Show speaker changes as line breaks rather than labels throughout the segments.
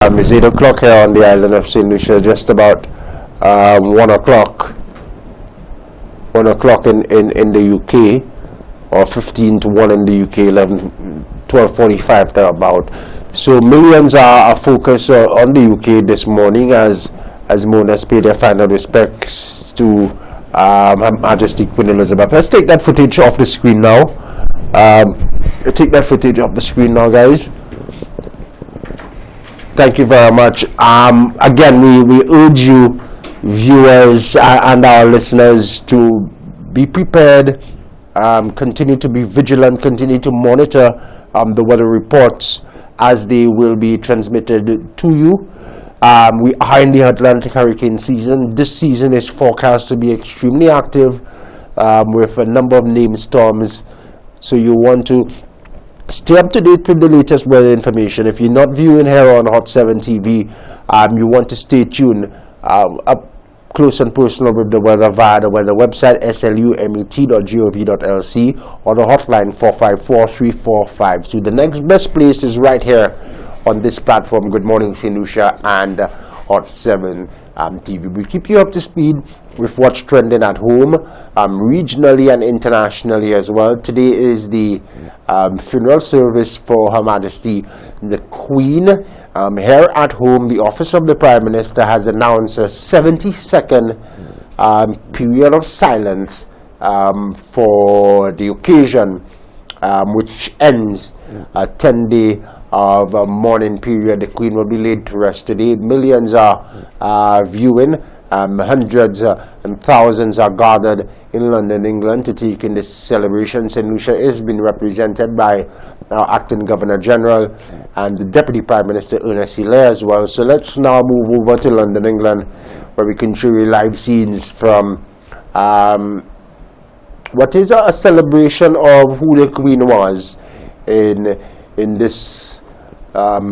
It's 8 o'clock here on the island of St. Lucia, just about 1 o'clock. 1 o'clock in the UK, or 15 to 1 in the UK, 12:45 about. So millions are focused on the UK this morning as mourners pay their final respects to Her Majesty Queen Elizabeth. Let's take that footage off the screen now. Take that footage off the screen now, guys. Thank you very much. Again, we urge you, viewers and our listeners, to be prepared, continue to be vigilant, continue to monitor the weather reports as they will be transmitted to you. We are in the Atlantic hurricane season. This season is forecast to be extremely active with a number of named storms. So you want to stay up to date with the latest weather information. If you're not viewing here on Hot 7 TV, you want to stay tuned up close and personal with the weather via the weather website slumet.gov.lc or the hotline 454-345. So the next best place is right here on this platform. Good morning, St. Lucia and Hot 7 TV. We keep you up to speed with what's trending at home, regionally and internationally as well. Today is the funeral service for Her Majesty the Queen. Here at home, the Office of the Prime Minister has announced a 70-second period of silence for the occasion, which ends a 10-day of a mourning period. The Queen will be laid to rest today. Millions are viewing. Hundreds and thousands are gathered in London, England to take in this celebration. St. Lucia is being represented by our Acting Governor General and the Deputy Prime Minister Ernest Hilaire as well. So let's now move over to London, England, where we can show you live scenes from what is a celebration of who the Queen was in this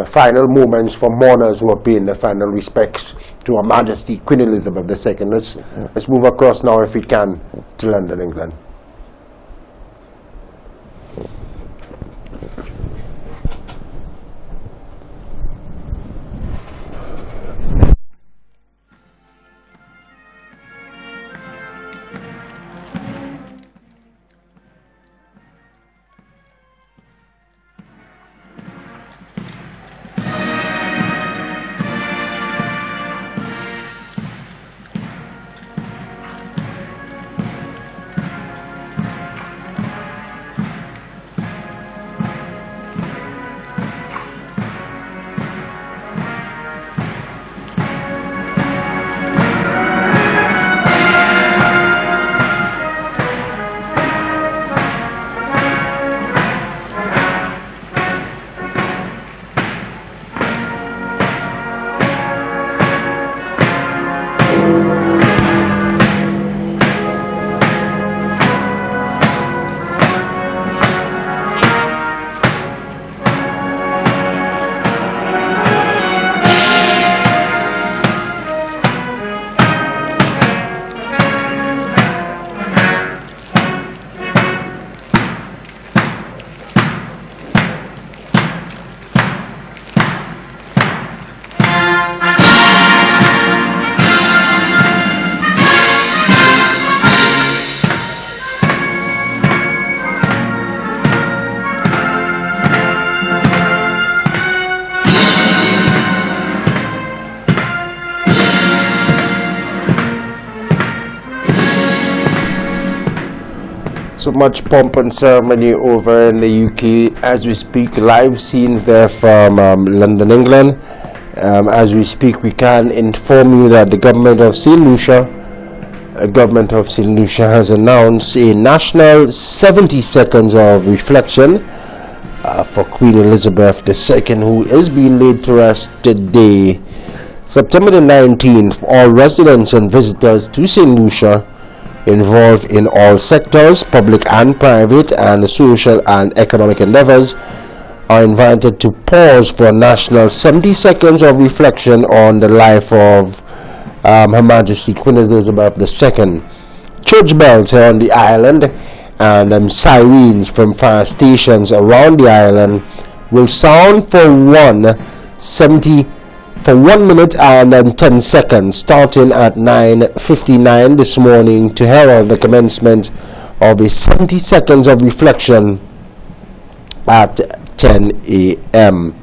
final moments for mourners who are paying their final respects to Her Majesty Queen Elizabeth II. Let's move across now, if we can, to London, England. So much pomp and ceremony over in the UK as we speak. Live scenes there from London, England. As we speak, we can inform you that the government of St. Lucia has announced a national 70 seconds of reflection for Queen Elizabeth II, who is being laid to rest today, September the 19th. All residents and visitors to St. Lucia involved in all sectors, public and private, and social and economic endeavors, are invited to pause for a national 70 seconds of reflection on the life of Her Majesty Queen Elizabeth II. Church bells here on the island and sirens from fire stations around the island will sound for one 70 for 1 minute and then 10 seconds, starting at 9:59 this morning to herald the commencement of a 70 seconds of reflection at 10 a.m.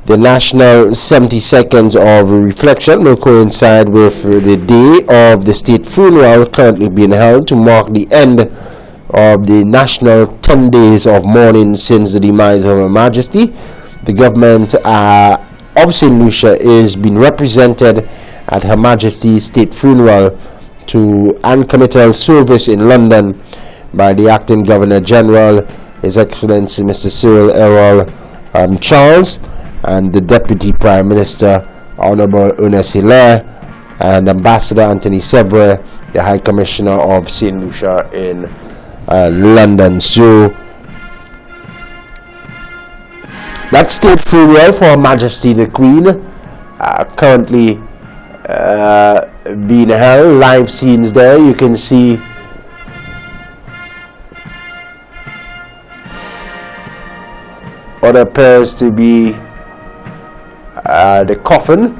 The national 70 seconds of reflection will coincide with the day of the state funeral currently being held to mark the end of the national 10 days of mourning since the demise of Her Majesty. The government of St. Lucia is being represented at Her Majesty's state funeral to uncommittal service in London by the acting Governor General, His Excellency Mr. Cyril Errol Charles, and the Deputy Prime Minister, Honorable Ernest Hilaire, and Ambassador Anthony Sevre, the High Commissioner of St. Lucia in London. So that state funeral for Her Majesty the Queen currently being held. Live scenes there. You can see what appears to be the coffin,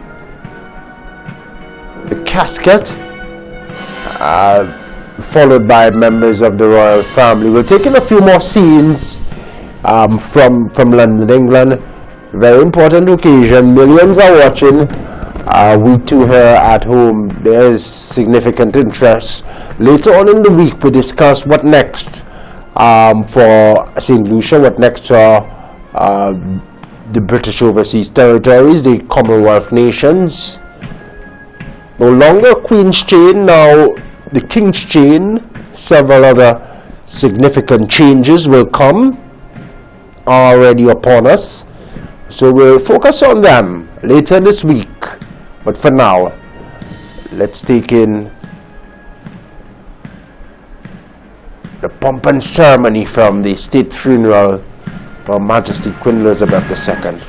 the casket, followed by members of the royal family. We'll take in a few more scenes from London, England. Very important occasion. Millions are watching. We too here at home, there is significant interest. Later on in the week, we discuss what next for St. Lucia, what next for the British Overseas Territories, the Commonwealth nations. No longer Queen's chain, now the King's chain. Several other significant changes will come, are already upon us. So we'll focus on them later this week. But for now, let's take in the pomp and ceremony from the state funeral for Her Majesty Queen Elizabeth II.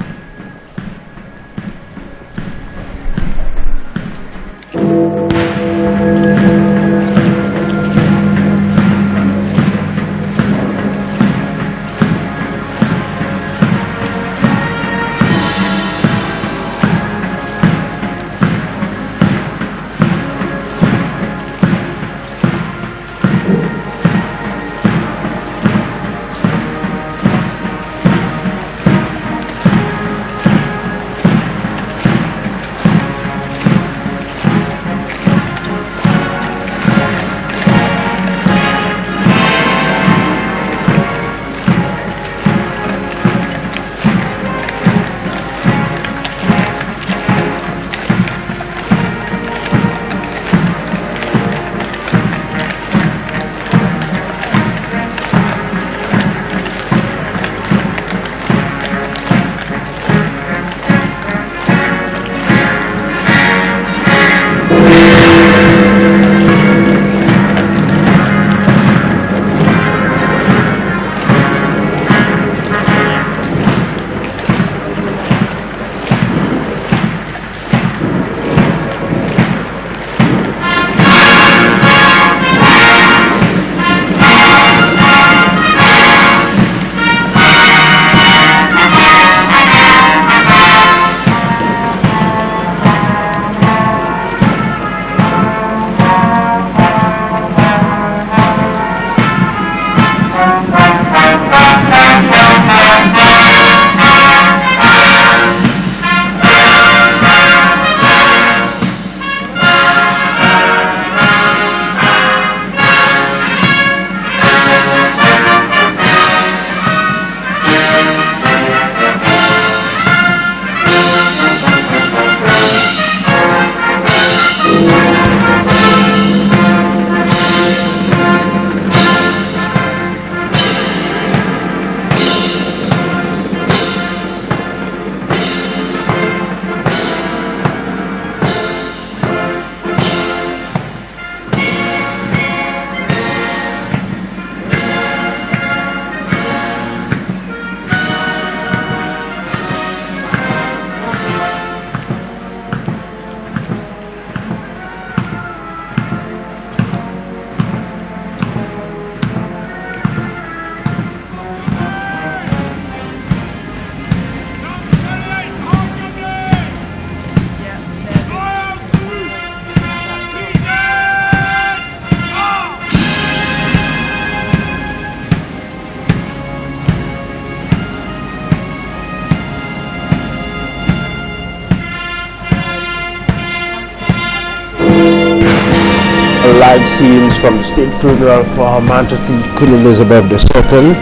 live scenes from the state funeral for Her Majesty Queen Elizabeth II,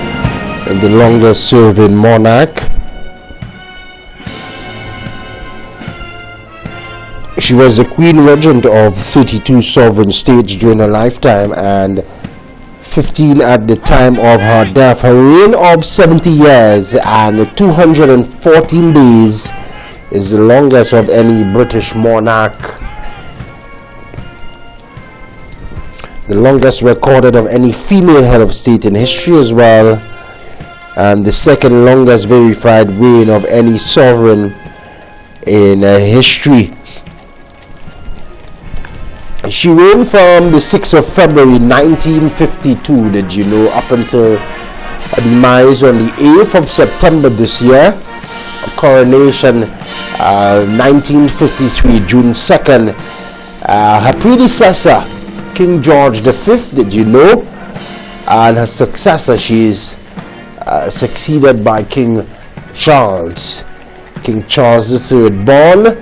and the longest serving monarch. She was the Queen Regent of 32 sovereign states during her lifetime and 15 at the time of her death. Her reign of 70 years and 214 days is the longest of any British monarch. The longest recorded of any female head of state in history as well, and the second longest verified reign of any sovereign in history. She reigned from the 6th of February 1952, did you know, up until her demise on the 8th of September this year. A coronation 1953, June 2nd. Her predecessor, King George V, did you know, and her successor, she is succeeded by King Charles III, born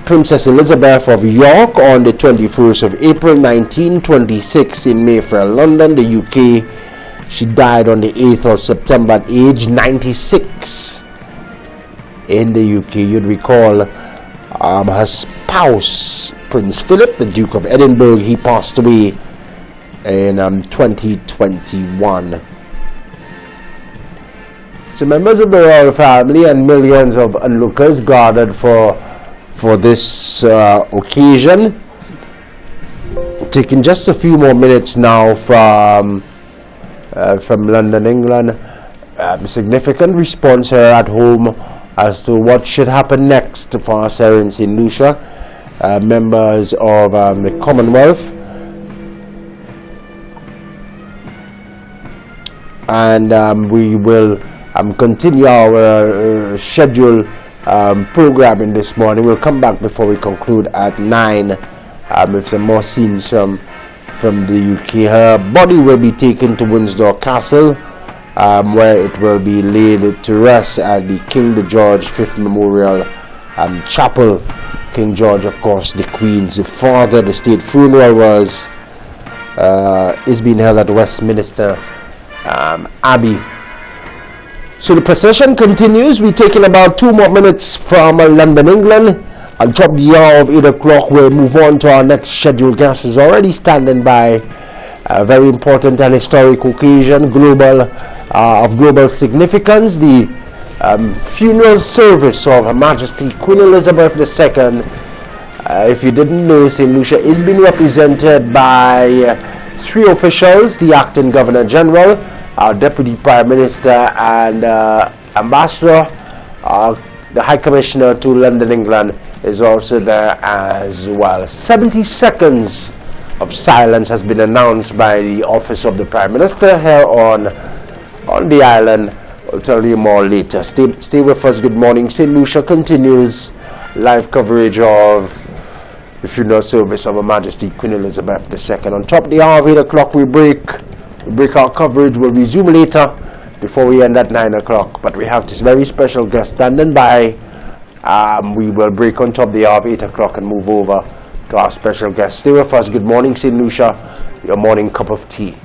Princess Elizabeth of York on the 21st of April 1926 in Mayfair, London, the UK. She died on the 8th of September at age 96 in the UK. You'd recall her spouse, Prince Philip, the Duke of Edinburgh. He passed away in 2021. So members of the royal family and millions of onlookers gathered for this occasion. Taking just a few more minutes now from London, England. Significant response here at home as to what should happen next for our parents in Lucia, members of the Commonwealth. And we will continue our schedule programming this morning. We'll come back before we conclude at 9 with some more scenes from the UK. Her body will be taken to Windsor Castle, where it will be laid to rest at the King George V Memorial Chapel. King George, of course, the Queen's father. The state funeral is being held at Westminster Abbey. So the procession continues. We're taking about 2 more minutes from London, England. I'll drop the hour of 8 o'clock. We'll move on to our next scheduled guest, who's already standing by. A very important and historic occasion, of global significance. The funeral service of Her Majesty Queen Elizabeth II. If you didn't know, St. Lucia is being represented by 3 officials: the acting Governor General, our Deputy Prime Minister, and Ambassador. The High Commissioner to London, England is also there as well. 70 seconds of silence has been announced by the Office of the Prime Minister here on the island. I'll tell you more later. Stay with us. Good morning. St. Lucia continues live coverage of the funeral service of Her Majesty Queen Elizabeth II. On top of the hour of 8 o'clock, we break our coverage. We'll resume later before we end at 9 o'clock. But we have this very special guest standing by. We will break on top of the hour of 8 o'clock and move over to our special guest. Stay with us. Good morning, St. Lucia. Your morning cup of tea.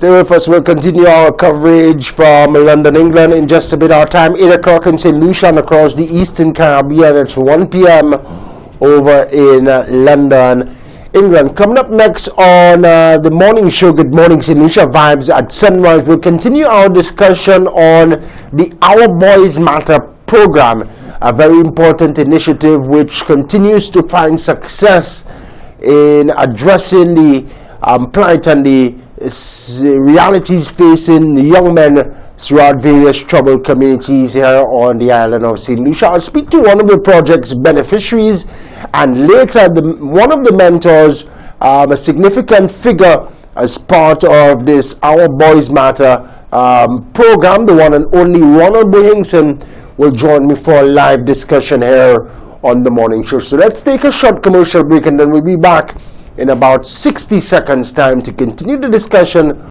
Stay with us. We'll continue our coverage from London, England in just a bit. Our time 8 o'clock in St. Lucia and across the Eastern Caribbean. It's 1 p.m. over in London, England. Coming up next on the morning show, Good Morning St. Lucia Vibes at Sunrise, we'll continue our discussion on the Our Boys Matter program, a very important initiative which continues to find success in addressing the plight and the realities facing the young men throughout various troubled communities here on the island of St. Lucia. I'll speak to one of the project's beneficiaries, and later one of the mentors, a significant figure as part of this Our Boys Matter program, the one and only Ronald Bohingson, will join me for a live discussion here on the morning show. So let's take a short commercial break, and then we'll be back in about 60 seconds time to continue the discussion